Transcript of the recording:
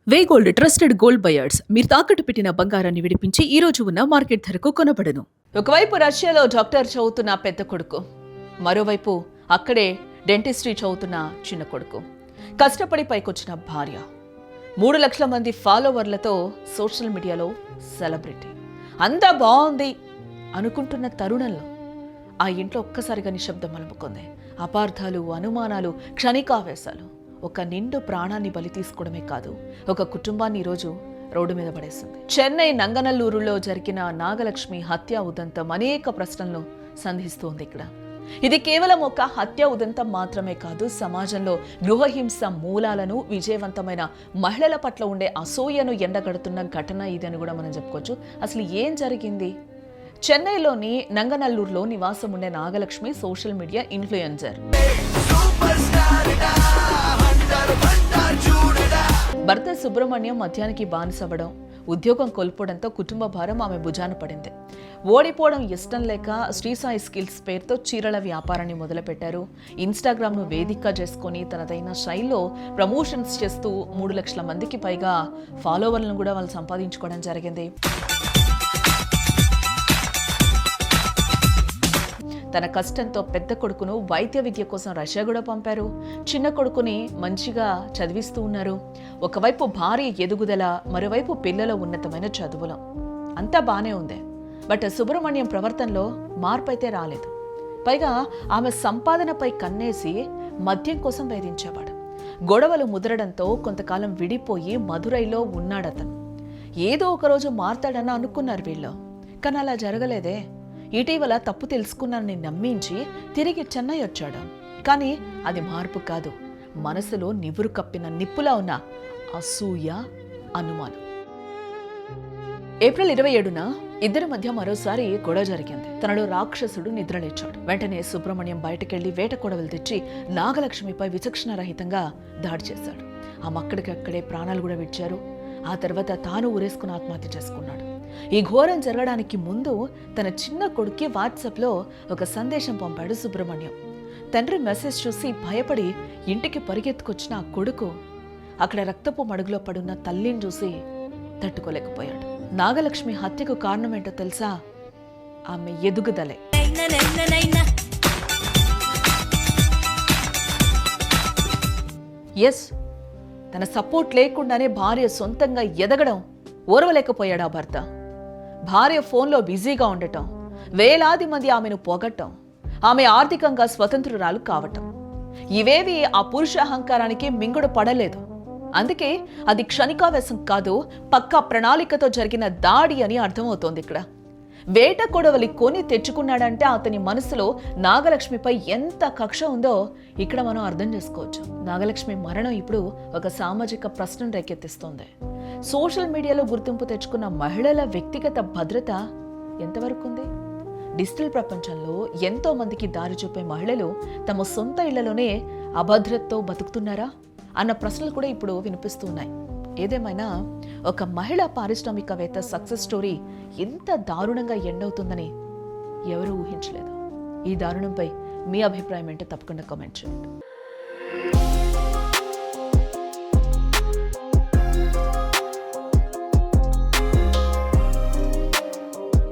వేగోల్డ్ trusted gold buyers మీరు తాకట్టు పెట్టిన బంగారాన్ని విడిపించి ఈ రోజు ఉన్న మార్కెట్ ధరకు కొనబడను. ఒకవైపు రష్యాలో డాక్టర్ చదువుతున్న పెద్ద కొడుకు, మరోవైపు అక్కడే డెంటిస్ట్రీ చదువుతున్న చిన్న కొడుకు, కష్టపడి పైకొచ్చిన భార్య, 3 లక్షల మంది ఫాలోవర్లతో సోషల్ మీడియాలో సెలబ్రిటీ, అంతా బాగుంది అనుకుంటున్న తరుణంలో ఆ ఇంట్లో ఒక్కసారిగా నిశ్శబ్దం అలుముకుంది. అపార్థాలు, అనుమానాలు, క్షణికావేశాలు ఒక నిండు ప్రాణాన్ని బలి తీసుకోవడమే కాదు, ఒక కుటుంబాన్ని ఈరోజు రోడ్డు మీద పడేస్తుంది. చెన్నై నంగనల్లూరులో జరిగిన నాగలక్ష్మి హత్య ఉదంతం అనేక ప్రశ్నలను సంధిస్తోంది. ఇక్కడ ఇది కేవలం ఒక హత్య ఉదంతం మాత్రమే కాదు, సమాజంలో గృహహింస మూలాలను, విజయవంతమైన మహిళల పట్ల ఉండే అసూయను ఎండగడుతున్న ఘటన ఇది అని కూడా మనం చెప్పుకోవచ్చు. అసలు ఏం జరిగింది? చెన్నైలోని నంగనల్లూరులో నివాసం ఉండే నాగలక్ష్మి సోషల్ మీడియా ఇన్ఫ్లుయెన్సర్. భర్త సుబ్రహ్మణ్యం మద్యానికి బానిసవ్వడం, ఉద్యోగం కోల్పోవడంతో కుటుంబ భారం ఆమె భుజాన పడింది. ఓడిపోవడం ఇష్టం లేక శ్రీసాయి స్కిల్స్ పేరుతో చీరల వ్యాపారాన్ని మొదలుపెట్టారు. ఇన్స్టాగ్రామ్ను వేదికగా చేసుకొని తనదైన శైలిలో ప్రమోషన్స్ చేస్తూ 3 లక్షల మందికి పైగా ఫాలోవర్లను కూడా వాళ్ళు సంపాదించుకోవడం జరిగింది. తన కష్టంతో పెద్ద కొడుకును వైద్య విద్య కోసం రష్యా కూడా పంపారు. చిన్న కొడుకుని మంచిగా చదివిస్తూ ఉన్నారు. ఒకవైపు భార్య ఎదుగుదల, మరోవైపు పిల్లల ఉన్నతమైన చదువులు, అంతా బానే ఉంది. బట్ సుబ్రహ్మణ్యం ప్రవర్తనలో మార్పు అయితే రాలేదు. పైగా ఆమె సంపాదనపై కన్నేసి మద్యం కోసం వేధించేవాడు. గొడవలు ముదరడంతో కొంతకాలం విడిపోయి మదురైలో ఉన్నాడతను. ఏదో ఒకరోజు మారతాడని అనుకున్నారు వీళ్ళు, కానీ అలా జరగలేదే. ఇటీవల తప్పు తెలుసుకున్నానని నమ్మించి తిరిగి చెన్నై వచ్చాడు. కానీ అది మార్పు కాదు, మనసులో నివురు కప్పిన నిప్పులా ఉన్న అసూయ, అనుమానం. ఏప్రిల్ 27న ఇద్దరి మధ్య మరోసారి గొడవ జరిగింది. తనలో రాక్షసుడు నిద్రలేచాడు. వెంటనే సుబ్రహ్మణ్యం బయటకెళ్లి వేట కొడవలు తెచ్చి నాగలక్ష్మిపై విచక్షణ రహితంగా దాడి చేశాడు. ఆమె అక్కడికక్కడే ప్రాణాలు కూడా విడిచారు. ఆ తర్వాత తాను ఊరేసుకుని ఆత్మహత్య చేసుకున్నాడు. ఈ ఘోరం జరగడానికి ముందు తన చిన్న కొడుక్కి వాట్సాప్లో ఒక సందేశం పంపాడు సుబ్రహ్మణ్యం. తండ్రి మెసేజ్ చూసి భయపడి ఇంటికి పరిగెత్తుకొచ్చిన ఆ కొడుకు అక్కడ రక్తపు మడుగులో పడున్న తల్లిని చూసి తట్టుకోలేకపోయాడు. నాగలక్ష్మి హత్యకు కారణమేంటో తెలుసా? ఆమె ఎదుగుదలే. ఎస్, తన సపోర్ట్ లేకుండానే భార్య సొంతంగా ఎదగడం ఓర్వలేకపోయాడు ఆ భర్త. భార్య ఫోన్లో బిజీగా ఉండటం, వేలాది మంది ఆమెను పొగట్టం, ఆమె ఆర్థికంగా స్వతంత్రురాలు కావటం, ఇవేవి ఆ పురుష అహంకారానికి మింగుడు పడలేదు. అందుకే అది క్షణికావేశం కాదు, పక్కా ప్రణాళికతో జరిగిన దాడి అని అర్థమవుతోంది. ఇక్కడ వేట కొడవలి కొని తెచ్చుకున్నాడంటే అతని మనసులో నాగలక్ష్మిపై ఎంత కక్ష ఉందో ఇక్కడ మనం అర్థం చేసుకోవచ్చు. నాగలక్ష్మి మరణం ఇప్పుడు ఒక సామాజిక ప్రశ్నను రేకెత్తిస్తోంది. సోషల్ మీడియాలో గుర్తింపు తెచ్చుకున్న మహిళల వ్యక్తిగత భద్రత ఎంతవరకు ఉంది? డిజిటల్ ప్రపంచంలో ఎంతో మందికి దారి చూపే మహిళలు తమ సొంత ఇళ్లలోనే అభద్రతతో బతుకుతున్నారా అన్న ప్రశ్నలు కూడా ఇప్పుడు వినిపిస్తున్నాయి. ఏదేమైనా ఒక మహిళా పారిశ్రామికవేత్త సక్సెస్ స్టోరీ ఎంత దారుణంగా ఎండవుతుందని ఎవరూ ఊహించలేదు. ఈ దారుణంపై మీ అభిప్రాయం ఏంటో తప్పకుండా కామెంట్ చేయండి.